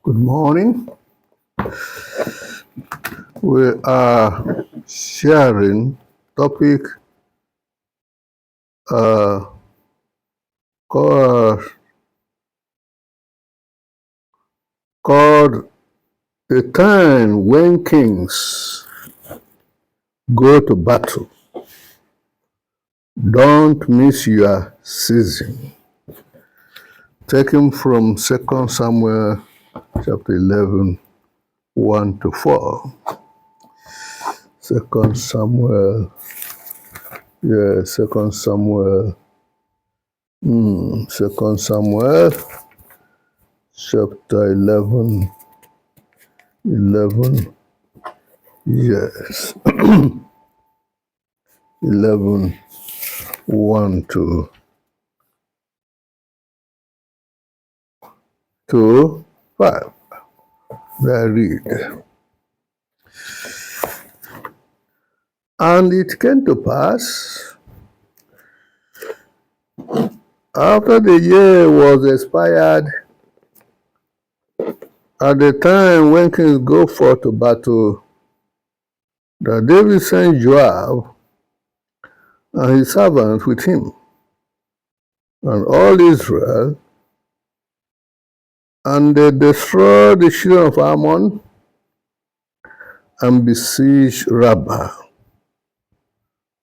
Good morning. We are sharing topic called, called the time when kings go to battle. Don't miss your season. Taken from 2 Samuel chapter 11, 1 to 4. 2 Samuel, 2 Samuel, 2 Samuel chapter 11, yes, 11, 1 to 5. I read. And it came to pass, after the year was expired, at the time when kings go forth to battle, that David sent Joab and his servants with him, and all Israel, and they destroyed the children of Ammon and besieged Rabbah.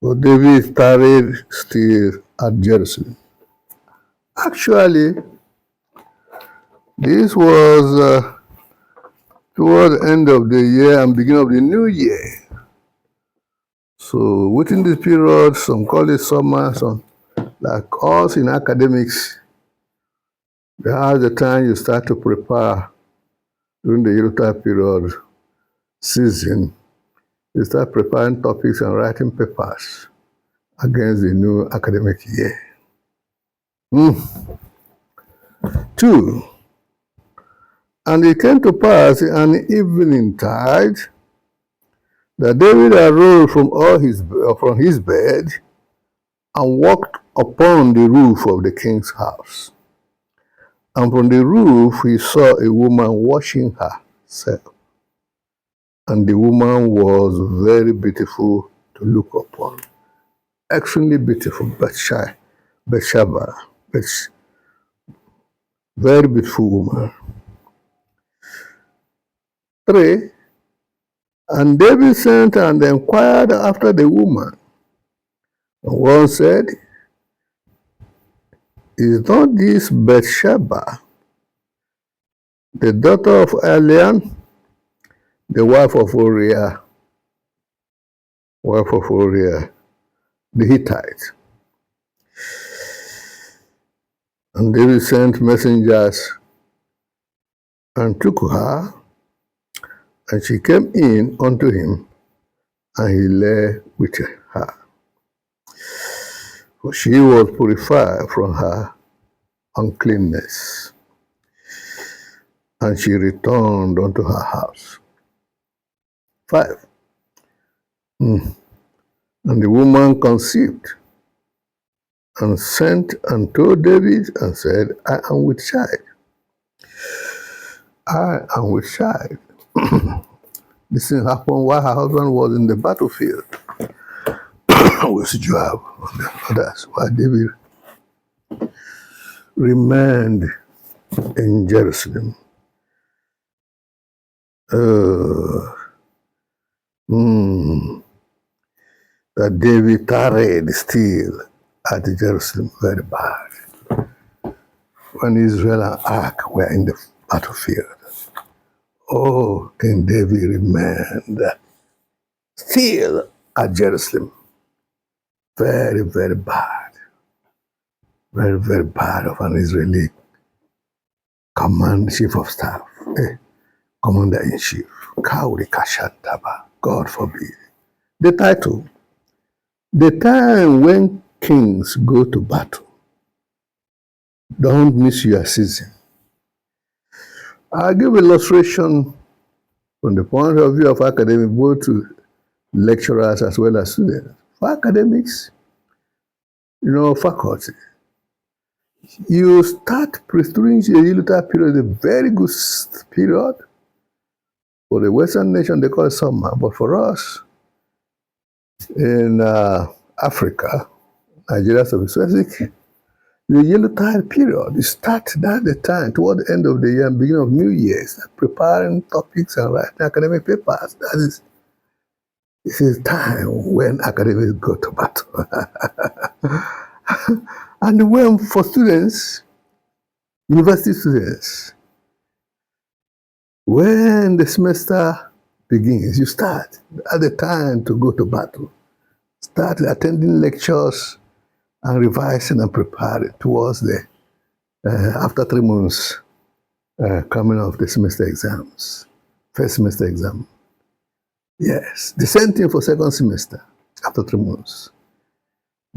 So David tarried still at Jerusalem. Actually, this was toward the end of the year and beginning of the new year. So within this period, some call it summer, some like us in academics, that's the time you start to prepare during the Utah period season. You start preparing topics and writing papers against the new academic year. 2. And it came to pass an evening tide that David arose from his bed and walked upon the roof of the king's house. And from the roof he saw a woman washing herself. And the woman was very beautiful to look upon. Extremely beautiful, Bathsheba, very beautiful woman. 3. And David sent and inquired after the woman. And one said, Is not this Bathsheba, the daughter of Eliam, the wife of Uriah, the Hittite? And David sent messengers and took her, and she came in unto him, and he lay with her. For she was purified from her uncleanness, and she returned unto her house. 5. And the woman conceived, and sent and told David, and said, I am with child. I am with child. This thing happened while her husband was in the battlefield with Joab and the others, while David remained in Jerusalem. That David tarried still at Jerusalem very bad when Israel and Ark were in the battlefield. Oh, King David remained still at Jerusalem. Very, very bad. Very, very bad of an Israeli chief of staff, commander-in-chief. Kauri Kashantaba, God forbid. The title, The Time When Kings Go to Battle. Don't miss your season. I'll give illustration from the point of view of academics, both to lecturers as well as students. For academics, faculty, You start during the Yuletide period, a very good period. For the Western nation, they call it summer. But for us, in Africa, Nigeria specific, the Yuletide period, you start at the time, toward the end of the year and beginning of New Year's, preparing topics and writing academic papers. This is time when academics go to battle. And when for students, university students, when the semester begins, you start at the time to go to battle. Start attending lectures and revising and preparing towards the, after 3 months, coming off the semester exams, first semester exam. Yes, the same thing for second semester, after 3 months.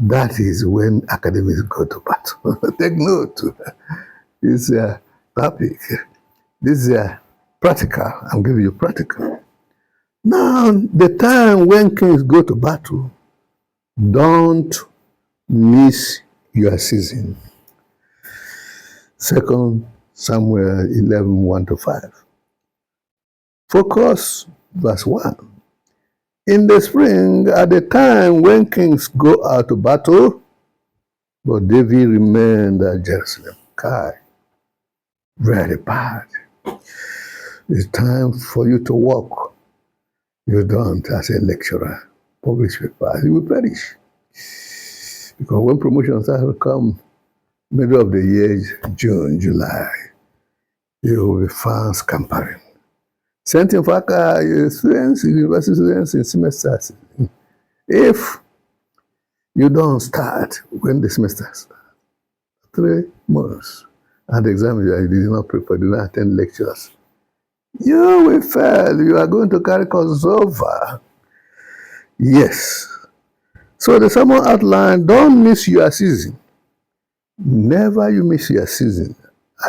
That is when academics go to battle. Take note. This topic. This is practical. I'm giving you practical. Now, the time when kings go to battle, don't miss your season. 2 Samuel 11, 1-5. Focus, verse 1. In the spring, at the time when kings go out to battle, but David remained at Jerusalem. Kai, very bad. It's time for you to work. You don't, as a lecturer, publish papers, you will perish. Because when promotions start to come, middle of the year, June, July, you will be found scampering. Same thing for students, university students in semesters. If you don't start when the semester starts, 3 months, and the exam you did not prepare, did not attend lectures, you will fail. You are going to carry courses over. Yes. So the sermon outline, don't miss your season. Never you miss your season,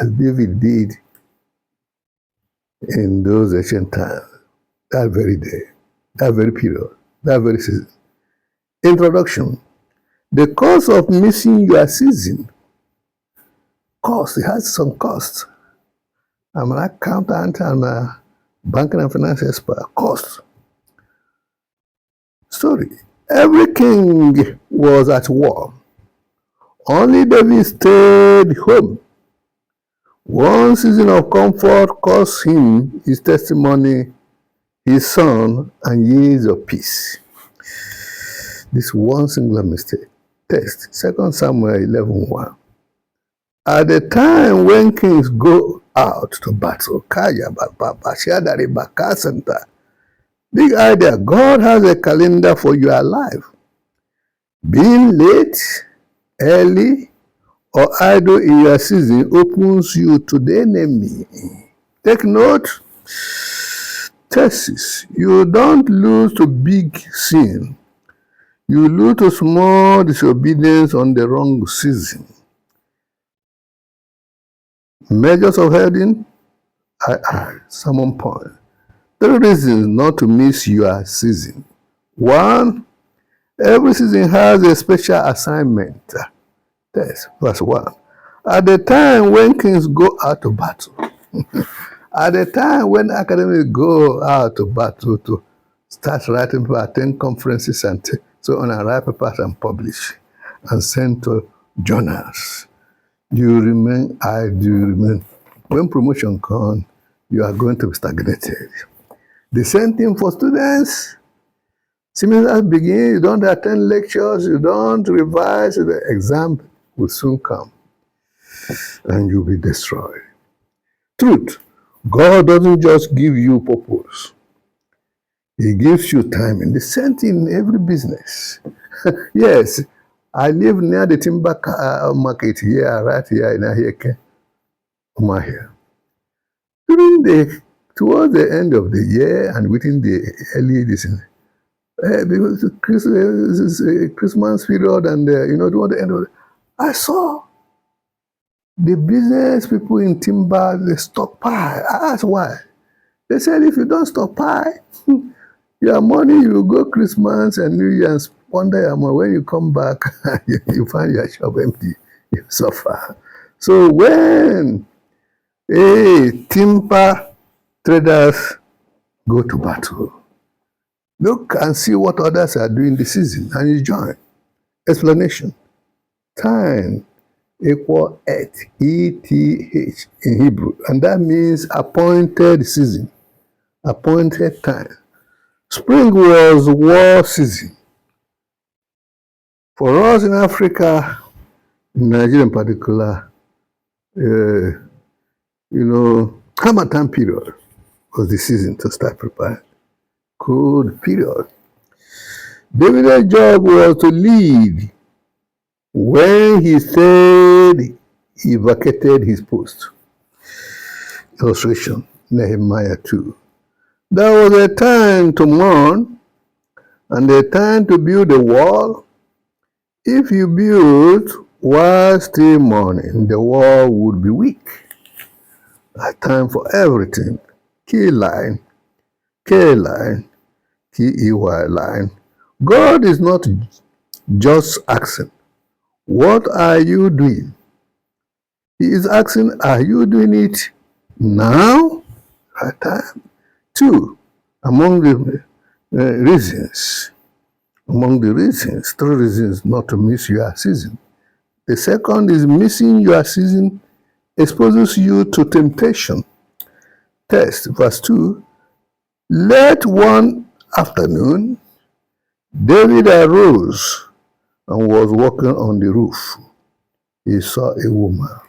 as David did in those ancient times, that very day, that very period, that very season. Introduction. The cost of missing your season, cost, it has some cost. I'm an accountant, I'm a banking and finance expert, cost. Story. Every king was at war. Only David stayed home. One season of comfort cost him his testimony, his son, and years of peace. This one singular mistake. Text, 2 Samuel 11:1. At the time when kings go out to battle, big idea, God has a calendar for your life. Being late, early, or idle in your season opens you to the enemy. Take note. Thesis. You don't lose to big sin. You lose to small disobedience on the wrong season. Measures of heading. Sermon point. 3 reasons not to miss your season. 1. Every season has a special assignment. Text, verse 1. At the time when kings go out to battle, at the time when academics go out to battle to start writing papers, attend conferences and so on, and write papers and publish and send to journals, you remain idle. When promotion comes, you are going to be stagnated. The same thing for students. Semesters begin, you don't attend lectures, you don't revise, the exam will soon come and you'll be destroyed. Truth, God doesn't just give you purpose. He gives you time. And the same thing in every business. Yes, I live near the timber market here, right here in Ahiyeke, Umahia. Towards the end of the year and within the early season, because Christmas period and toward the end of I saw the business people in timber, they stockpile. I asked why. They said if you don't stockpile, your money, you go Christmas and New Year and squander your money. When you come back, you find your shop empty. You suffer. So when timber traders go to battle, look and see what others are doing this season, and you join. Explanation. Time equal et, E-T-H in Hebrew, and that means appointed season, appointed time. Spring was war season. For us in Africa, in Nigeria in particular, Harmattan period was the season to start preparing. Cold period. David's job was to lead when he said he vacated his post. Illustration, Nehemiah 2. There was a time to mourn and a time to build a wall. If you build while still mourning, the wall would be weak. A time for everything. Key line, K-line, K-E-Y line. God is not just asking, what are you doing? He is asking, are you doing it now? At time. 2, among the reasons, 3 reasons not to miss your season. The second is missing your season exposes you to temptation. Text, verse 2. Late one afternoon, David arose and was walking on the roof. He saw a woman.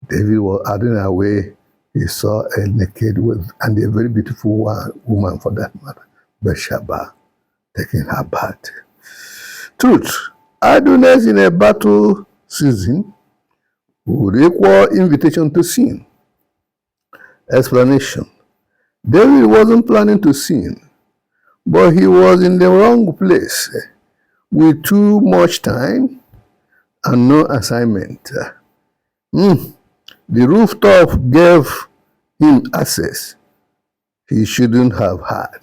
David was hiding away. He saw a naked woman, and a very beautiful woman for that matter, Bathsheba, taking her bath. Truth. Idleness in a battle season would equal invitation to sin. Explanation. David wasn't planning to sin, but he was in the wrong place with too much time and no assignment. The rooftop gave him access he shouldn't have had.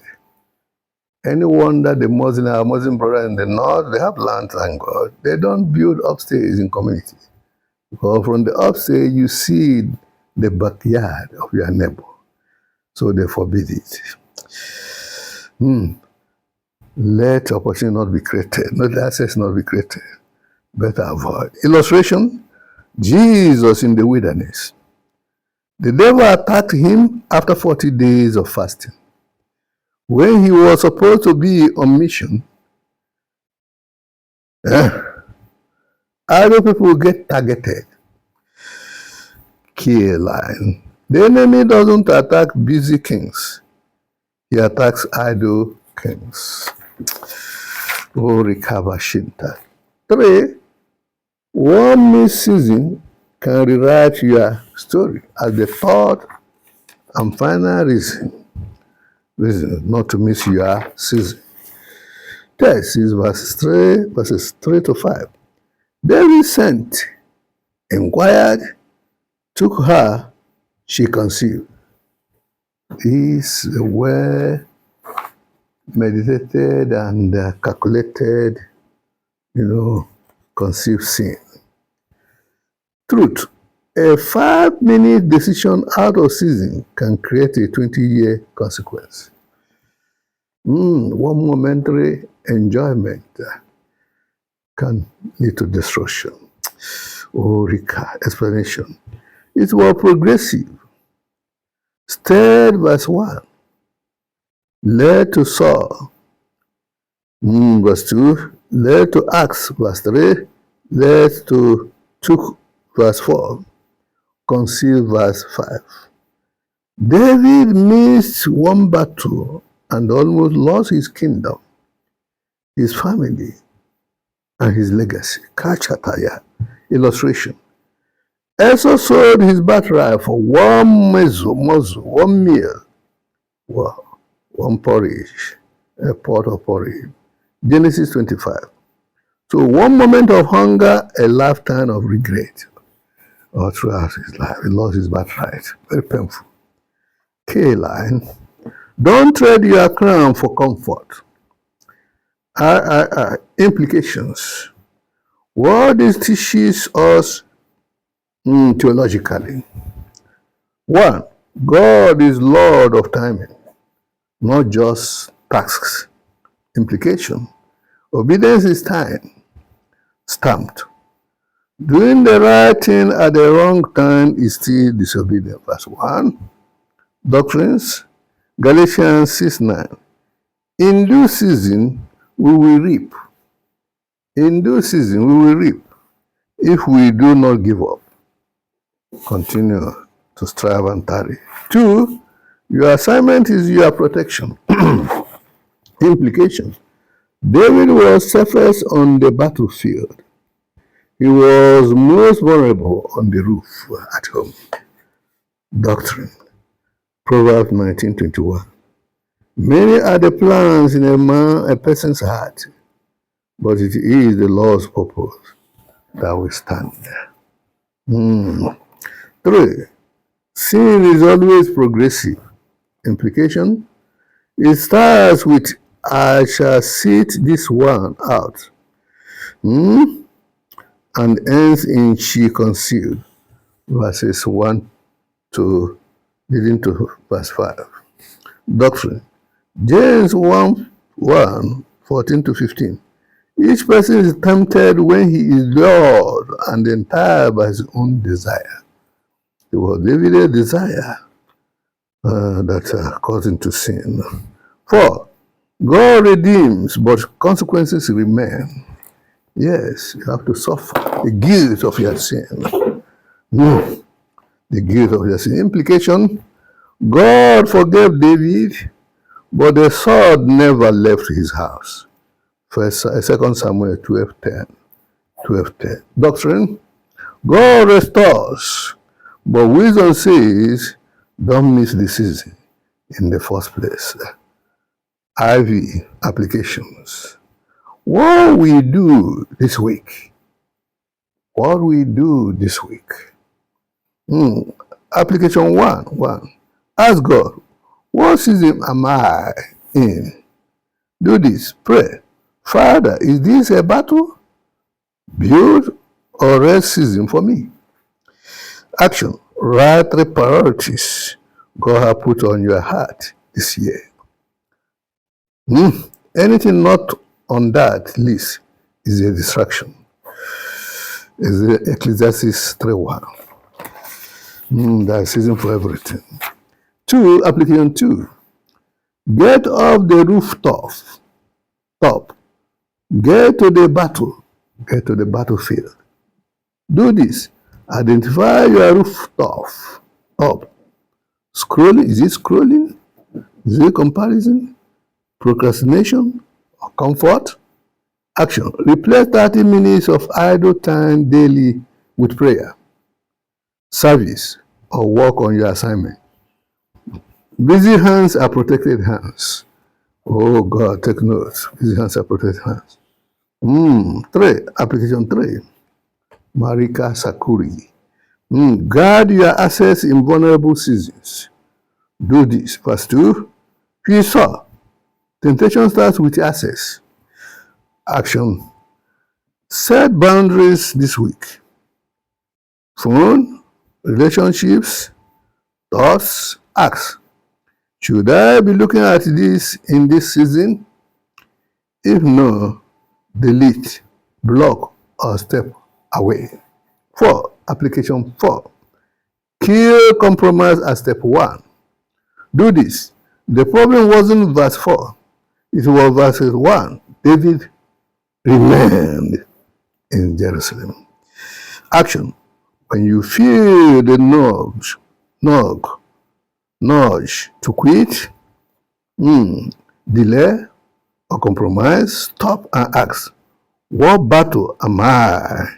Any wonder our Muslim brother in the north, they have land, thank God. They don't build upstairs in communities. Because from the upstairs, you see the backyard of your neighbor. So they forbid it. Let opportunity not be created, let access not be created. Better avoid. Illustration, Jesus in the wilderness. The devil attacked him after 40 days of fasting. When he was supposed to be on mission, other people get targeted. Key line. The enemy doesn't attack busy kings. He attacks idle kings. Recover Shinta. 3. One missed season can rewrite your story as the third and final reason not to miss your season. Text is verses 3 to 5. David sent, inquired, took her, she conceived. These were meditated and calculated, conceived sin. Truth. A 5-minute decision out of season can create a 20-year consequence. One momentary enjoyment can lead to destruction. Explanation. It was progressive. Stirred, verse 1. Led to Saul, verse 2. Led to Acts, verse 3. Led to took, verse 4. Conceived, verse 5. David missed one battle and almost lost his kingdom, his family, and his legacy. Kachataya. Illustration. Esau sold his birthright for one meal, one porridge, a pot of porridge. Genesis 25. So one moment of hunger, a lifetime of regret. All throughout his life, he lost his birthright. Very painful. K-line. Don't trade your crown for comfort. Implications. What this teaches us theologically. One, God is Lord of timing, not just tasks. Implication, obedience is time, stamped. Doing the right thing at the wrong time is still disobedience. Verse 1. Doctrines, Galatians 6:9. In due season, we will reap. In due season, we will reap if we do not give up. Continue to strive and tarry. 2. Your assignment is your protection. Implication. David was safest on the battlefield. He was most vulnerable on the roof at home. Doctrine. Proverbs 19:21. Many are the plans in a person's heart, but it is the Lord's purpose that will stand. 3. Sin is always progressive. Implication. It starts with, I shall sit this one out, and ends in, she concealed, verses 1 to leading to verse 5. Doctrine. James 1:14-15. Each person is tempted when he is lured and enticed by his own desire. It was David's desire that caused him to sin. 4. God redeems, but consequences remain. Yes, you have to suffer the guilt of your sin. The guilt of your sin. Implication, God forgave David, but the sword never left his house. 2 Samuel 12:10. Doctrine, God restores, but wisdom says, don't miss the season in the first place. IV applications. What we do this week? What we do this week? Application 1. Ask God, what season am I in? Do this. Pray. Father, is this a battle, build, or rest season for me? Action. Write 3 priorities God has put on your heart this year. Anything not on that list is a distraction. Is Ecclesiastes 3:1. That's season for everything. 2, application 2. Get off the rooftop. Get to the battle. Get to the battlefield. Do this. Identify your rooftop. Scrolling. Is it scrolling? Is it comparison? Procrastination or comfort? Action. Replace 30 minutes of idle time daily with prayer, service, or work on your assignment. Busy hands are protected hands. Oh God, take notes. Busy hands are protected hands. 3. Application 3. Marika Sakuri. Guard your assets in vulnerable seasons. Do this. Verse 2. You saw. Temptation starts with access. Action. Set boundaries this week. Phone, relationships, thoughts, acts. Should I be looking at this in this season? If no, delete, block, or step away. 4. Application 4. Kill compromise at step 1. Do this. The problem wasn't verse 4. It was verse 1. David remained in Jerusalem. Action. When you feel the nudge to quit, delay, or compromise, stop and ask, what battle am I?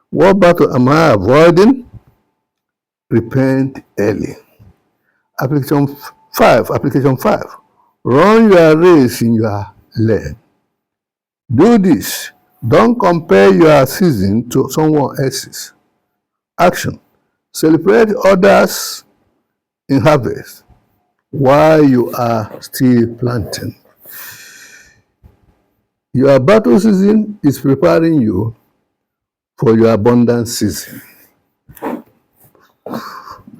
What battle am I avoiding? Repent early. Application 5. Run your race in your lane. Do this. Don't compare your season to someone else's. Action. Celebrate others in harvest while you are still planting. Your battle season is preparing you for your abundant season.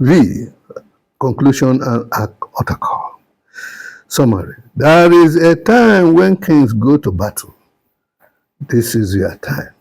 V. Conclusion and article. Summary. There is a time when kings go to battle. This is your time.